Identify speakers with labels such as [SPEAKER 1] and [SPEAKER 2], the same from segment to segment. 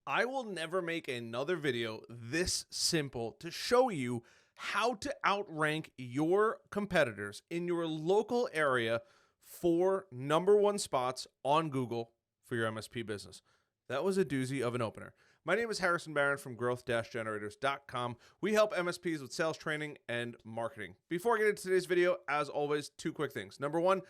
[SPEAKER 1] I will never make another video this simple to show you how to outrank your competitors in your local area for #1 spots on Google for your MSP business. That was a doozy of an opener. My name is Harrison Barron from growth-generators.com. We help MSPs with sales training and marketing. Before I get into today's video, as always, two quick things. Number one,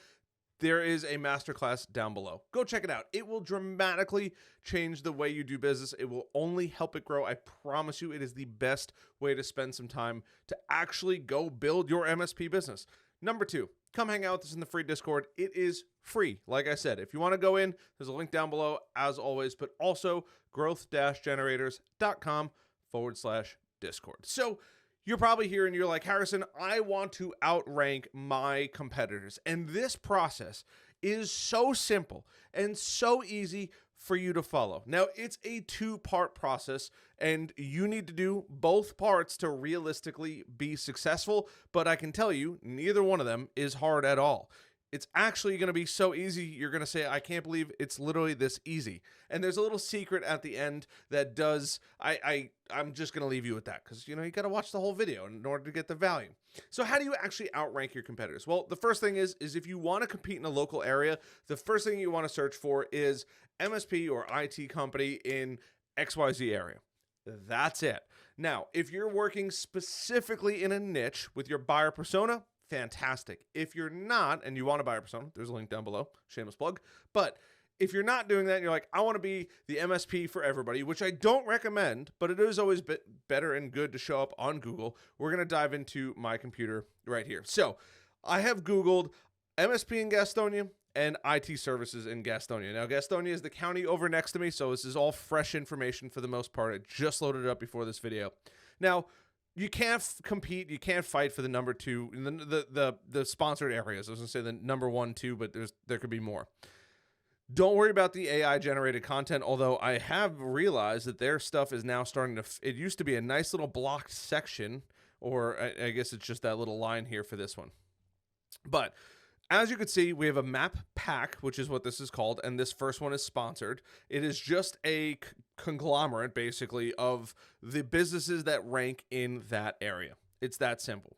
[SPEAKER 1] there is a masterclass down below. Go check it out. It will dramatically change the way you do business. It will only help it grow. I promise you, it is the best way to spend some time to actually go build your MSP business. Number two, come hang out with us in the free Discord. It is free. Like I said, if you want to go in, there's a link down below as always, but also growth-generators.com/Discord. So you're probably here and you're like, Harrison, I want to outrank my competitors. And this process is so simple and so easy for you to follow. Now, it's a two-part process, and you need to do both parts to realistically be successful. But I can tell you, neither one of them is hard at all. It's actually going to be so easy, you're going to say, I can't believe it's literally this easy. And there's a little secret at the end that does, I'm just going to leave you with that because, you got to watch the whole video in order to get the value. So how do you actually outrank your competitors? Well, the first thing is if you want to compete in a local area, the first thing you want to search for is MSP or IT company in XYZ area. That's it. Now, if you're working specifically in a niche with your buyer persona, fantastic. If you're not, and you want to buy a persona, there's a link down below, shameless plug. But if you're not doing that, and you're like, I want to be the MSP for everybody, which I don't recommend, but it is always better and good to show up on Google. We're going to dive into my computer right here. So I have Googled MSP in Gastonia and IT services in Gastonia. Now, Gastonia is the county over next to me, so this is all fresh information for the most part. I just loaded it up before this video. Now, you can't compete, you can't fight for the number two, the sponsored areas. I was going to say the number 1, 2, but there could be more. Don't worry about the AI-generated content, although I have realized that their stuff is now starting to, it used to be a nice little blocked section, or I guess it's just that little line here for this one. But as you can see, we have a map pack, which is what this is called, and this first one is sponsored. It is just a conglomerate, basically, of the businesses that rank in that area. It's that simple.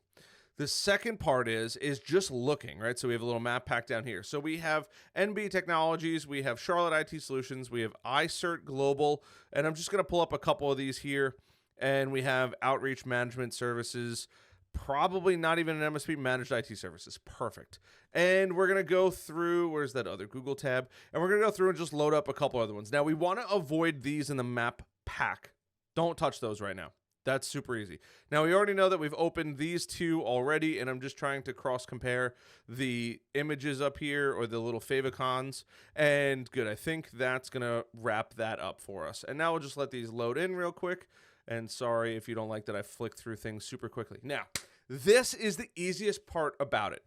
[SPEAKER 1] The second part is just looking, right? So we have a little map pack down here. So we have NB Technologies, we have Charlotte IT Solutions, we have iCert Global, and I'm just going to pull up a couple of these here, and we have Outreach Management Services, probably not even an MSP, managed IT services. Perfect. And we're going to go through, where's that other Google tab? And we're going to go through and just load up a couple other ones. Now, we want to avoid these in the map pack. Don't touch those right now. That's super easy. Now, we already know that we've opened these two already, and I'm just trying to cross-compare the images up here, or the little favicons. And good, I think that's going to wrap that up for us. And now we'll just let these load in real quick. And sorry if you don't like that I flick through things super quickly. Now, this is the easiest part about it.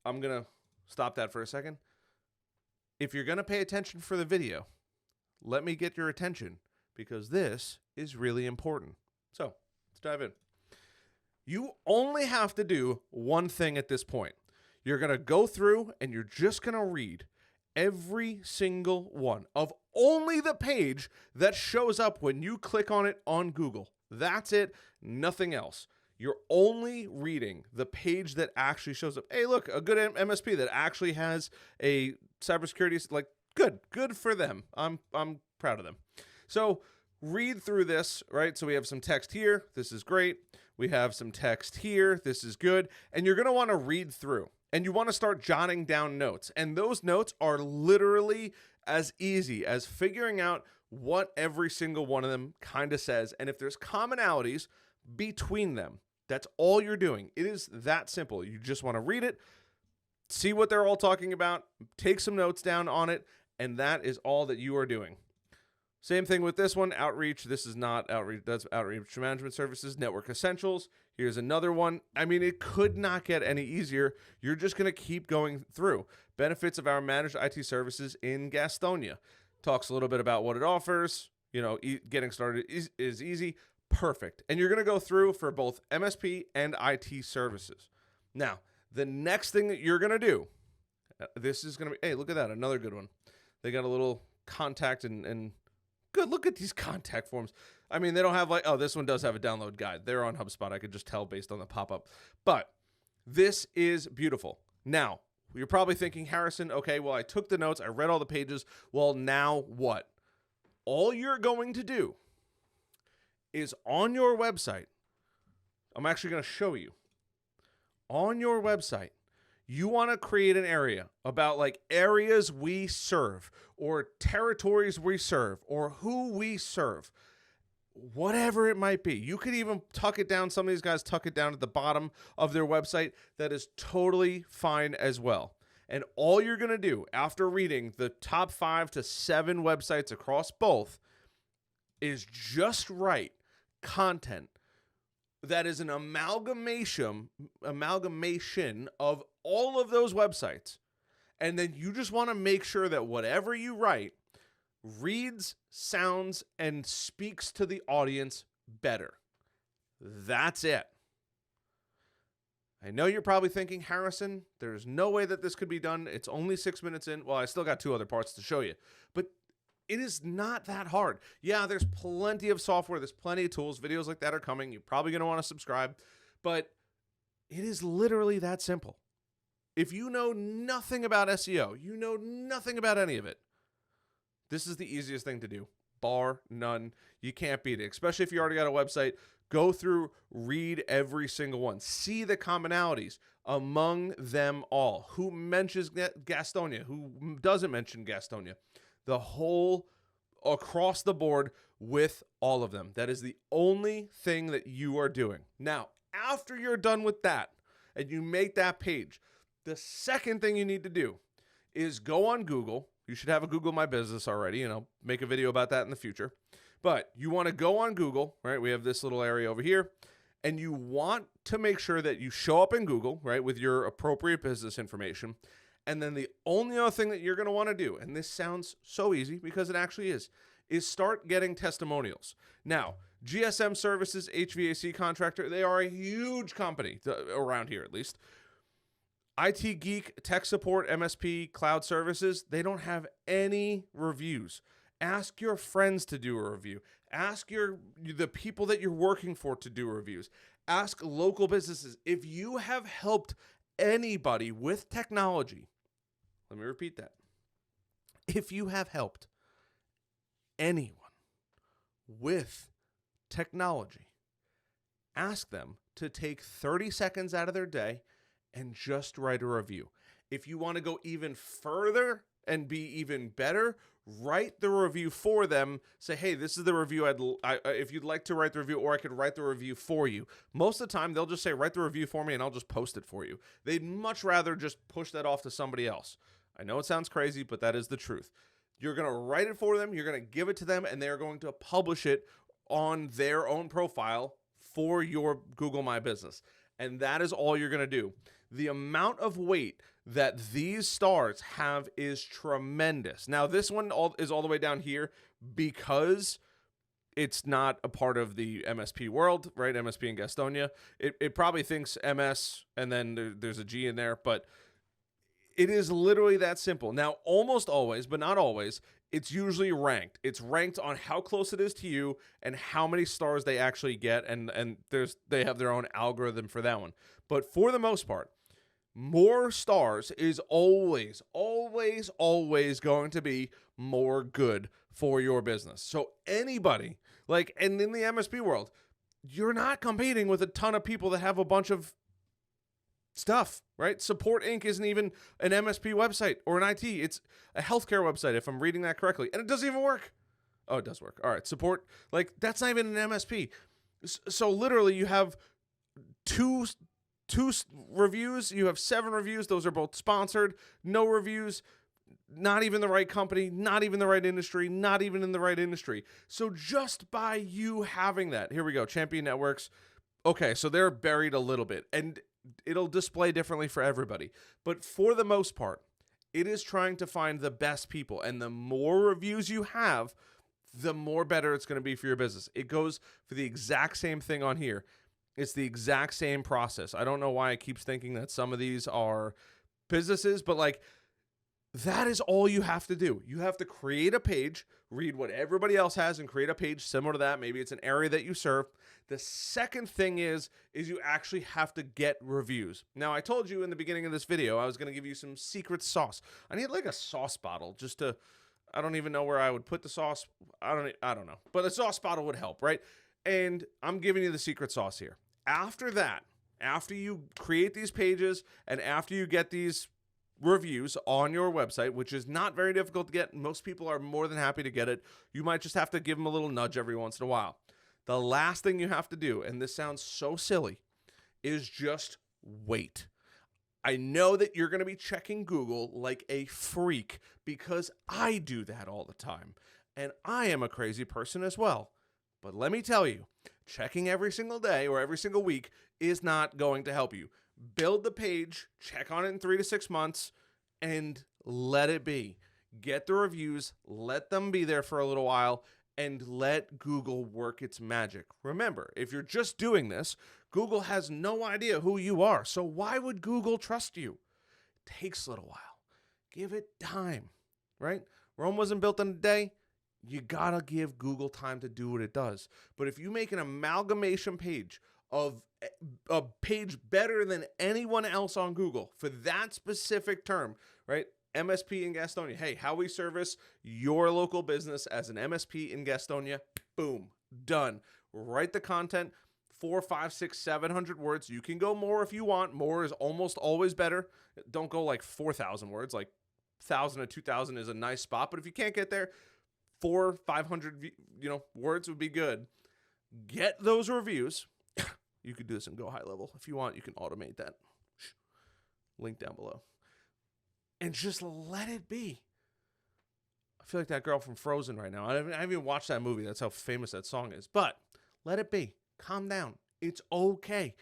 [SPEAKER 1] I'm going to stop that for a second. If you're going to pay attention for the video, let me get your attention, because this is really important. So let's dive in. You only have to do one thing at this point. You're going to go through and you're just going to read every single one of only the page that shows up when you click on it on Google. That's it, nothing else. You're only reading the page that actually shows up. Hey, look, a good MSP that actually has a cybersecurity, like, good for them. I'm proud of them. So read through this, right? So we have some text here. This is great. We have some text here. This is good. And you're going to want to read through. And you want to start jotting down notes. And those notes are literally as easy as figuring out what every single one of them kind of says. And if there's commonalities between them, that's all you're doing. It is that simple. You just want to read it, see what they're all talking about, take some notes down on it, and that is all that you are doing. Same thing with this one, Outreach. This is not Outreach. That's Outreach Management Services, Network Essentials. Here's another one. I mean, it could not get any easier. You're just going to keep going through. Benefits of our managed IT services in Gastonia. Talks a little bit about what it offers. Getting started is easy. Perfect. And you're going to go through for both MSP and IT services. Now, the next thing that you're going to do, this is going to be, hey, look at that, another good one. They got a little contact and good. Look at these contact forms. I mean, they don't have like, oh, this one does have a download guide. They're on HubSpot. I could just tell based on the pop-up. But this is beautiful. Now, you're probably thinking, Harrison, okay, well, I took the notes. I read all the pages. Well, now what? All you're going to do is on your website, I'm actually going to show you. On your website, you want to create an area about like areas we serve or territories we serve or who we serve, whatever it might be. You could even tuck it down. Some of these guys tuck it down at the bottom of their website. That is totally fine as well. And all you're going to do after reading the top 5 to 7 websites across both is just write content that is an amalgamation of all of those websites. And then you just want to make sure that whatever you write reads, sounds, and speaks to the audience better. That's it. I know you're probably thinking, Harrison, there's no way that this could be done. It's only 6 minutes in. Well, I still got 2 other parts to show you. But it is not that hard. Yeah, there's plenty of software. There's plenty of tools. Videos like that are coming. You're probably going to want to subscribe. But it is literally that simple. If you know nothing about SEO, you know nothing about any of it, this is the easiest thing to do. Bar none. You can't beat it. Especially if you already got a website. Go through, read every single one. See the commonalities among them all. Who mentions Gastonia? Who doesn't mention Gastonia? The whole, across the board with all of them. That is the only thing that you are doing. Now, after you're done with that and you make that page, the second thing you need to do is go on Google. You should have a Google My Business already, and I'll make a video about that in the future. But you want to go on Google, right? We have this little area over here, and you want to make sure that you show up in Google, right, with your appropriate business information. And then the only other thing that you're going to want to do, and this sounds so easy because it actually is start getting testimonials. Now, GSM Services, HVAC contractor, they are a huge company around here at least. IT Geek, Tech Support, MSP, Cloud Services, they don't have any reviews. Ask your friends to do a review. Ask the people that you're working for to do reviews. Ask local businesses. If you have helped anybody with technology, let me repeat that. If you have helped anyone with technology, ask them to take 30 seconds out of their day and just write a review. If you want to go even further and be even better, write the review for them. Say, hey, this is the review. If you'd like to write the review, or I could write the review for you. Most of the time, they'll just say, write the review for me, and I'll just post it for you. They'd much rather just push that off to somebody else. I know it sounds crazy, but that is the truth. You're going to write it for them. You're going to give it to them, and they're going to publish it on their own profile for your Google My Business. And that is all you're going to do. The amount of weight that these stars have is tremendous. Now, this one is all the way down here because it's not a part of the MSP world, right? MSP in Gastonia. It probably thinks MS, and then there's a G in there, but it is literally that simple. Now, almost always, but not always, it's usually ranked. It's ranked on how close it is to you and how many stars they actually get, and they have their own algorithm for that one. But for the most part, more stars is always, always, always going to be more good for your business. So anybody, and in the MSP world, you're not competing with a ton of people that have a bunch of stuff, right? Support Inc. isn't even an MSP website or an IT. It's a healthcare website, if I'm reading that correctly. And it doesn't even work. Oh, it does work. All right. Support, that's not even an MSP. So literally you have two reviews. You have 7 reviews. Those are both sponsored. No reviews. Not even the right company. Not even the right industry. Not even in the right industry. So just by you having that, here we go. Champion Networks. Okay, so they're buried a little bit, and it'll display differently for everybody. But for the most part, it is trying to find the best people, and the more reviews you have, the more better it's going to be for your business. It goes for the exact same thing on here. It's the exact same process. I don't know why I keep thinking that some of these are businesses, but That is all you have to do. You have to create a page, read what everybody else has, and create a page similar to that. Maybe it's an area that you serve. The second thing is you actually have to get reviews. Now, I told you in the beginning of this video, I was going to give you some secret sauce. I need like a sauce bottle just to, I don't even know where I would put the sauce. I don't know. But a sauce bottle would help, right? And I'm giving you the secret sauce here. After that, after you create these pages and after you get these reviews on your website, which is not very difficult to get. Most people are more than happy to get it. You might just have to give them a little nudge every once in a while. The last thing you have to do, and this sounds so silly, is just wait. I know that you're going to be checking Google like a freak because I do that all the time. And I am a crazy person as well. But let me tell you, checking every single day or every single week is not going to help you. Build the page, check on it in 3 to 6 months, and let it be. Get the reviews, let them be there for a little while, and let Google work its magic. Remember, if you're just doing this, Google has no idea who you are, so why would Google trust you? It takes a little while. Give it time, right? Rome wasn't built in a day. You gotta give Google time to do what it does. But if you make an amalgamation page of a page better than anyone else on Google for that specific term, right? MSP in Gastonia. Hey, how we service your local business as an MSP in Gastonia. Boom, done. Write the content, 4, 5, 6, 700 words. You can go more if you want. More is almost always better. Don't go like 4,000 words. Like 1,000 to 2,000 is a nice spot. But if you can't get there, 400, 500, words would be good. Get those reviews. You could do this and go high level. If you want, you can automate that. Link down below. And just let it be. I feel like that girl from Frozen right now. I haven't even watched that movie. That's how famous that song is. But let it be. Calm down. It's okay.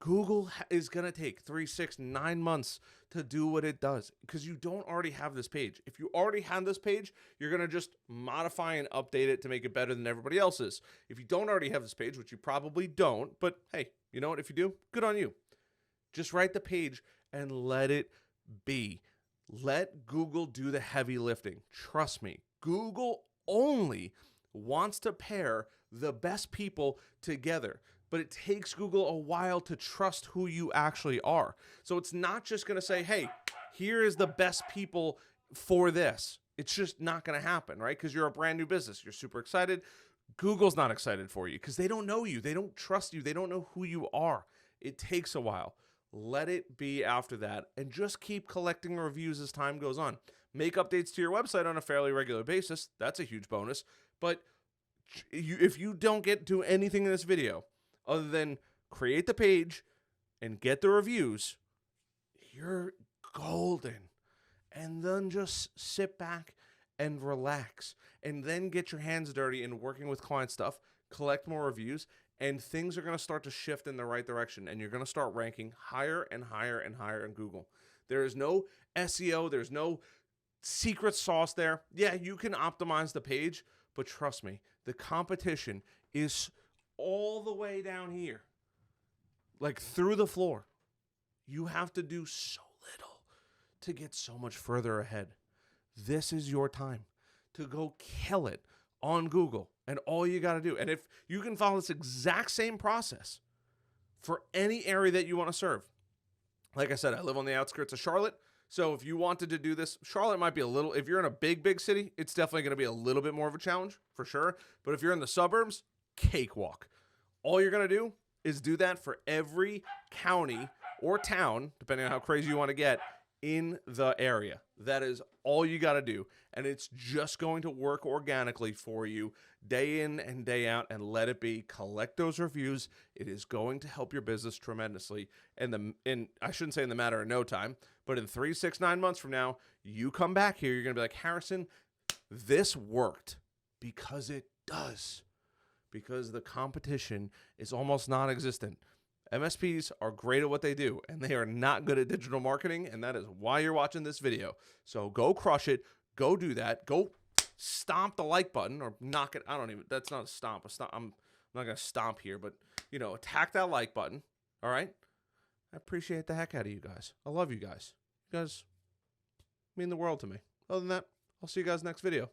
[SPEAKER 1] Google is going to take 3, 6, 9 months to do what it does because you don't already have this page. If you already have this page, you're going to just modify and update it to make it better than everybody else's. If you don't already have this page, which you probably don't, but hey, you know what? If you do, good on you. Just write the page and let it be. Let Google do the heavy lifting. Trust me, Google only wants to pair the best people together. But it takes Google a while to trust who you actually are. So it's not just going to say, hey, here is the best people for this. It's just not going to happen, right? Because you're a brand new business. You're super excited. Google's not excited for you because they don't know you. They don't trust you. They don't know who you are. It takes a while. Let it be after that and just keep collecting reviews as time goes on. Make updates to your website on a fairly regular basis. That's a huge bonus. But if you don't get to anything in this video, other than create the page and get the reviews, you're golden. And then just sit back and relax. And then get your hands dirty in working with client stuff, collect more reviews, and things are going to start to shift in the right direction. And you're going to start ranking higher and higher and higher in Google. There is no SEO. There's no secret sauce there. Yeah, you can optimize the page, but trust me, the competition is all the way down here, like through the floor. You have to do so little to get so much further ahead. This is your time to go kill it on Google, and all you got to do. And if you can follow this exact same process for any area that you want to serve, like I said, I live on the outskirts of Charlotte. So if you wanted to do this, Charlotte might be a little, if you're in a big city, it's definitely going to be a little bit more of a challenge for sure. But if you're in the suburbs, cakewalk. All you're going to do is do that for every county or town, depending on how crazy you want to get, in the area. That is all you got to do. And it's just going to work organically for you day in and day out, and let it be. Collect those reviews. It is going to help your business tremendously. And I shouldn't say in the matter of no time, but in 3, 6, 9 months from now, you come back here, you're going to be like, Harrison, this worked, because it does. Because the competition is almost non-existent. MSPs are great at what they do, and they are not good at digital marketing, and that is why you're watching this video. So go crush it. Go do that. Go stomp the like button or knock it. That's not a stomp. I'm not going to stomp here, but, attack that like button. All right? I appreciate the heck out of you guys. I love you guys. You guys mean the world to me. Other than that, I'll see you guys next video.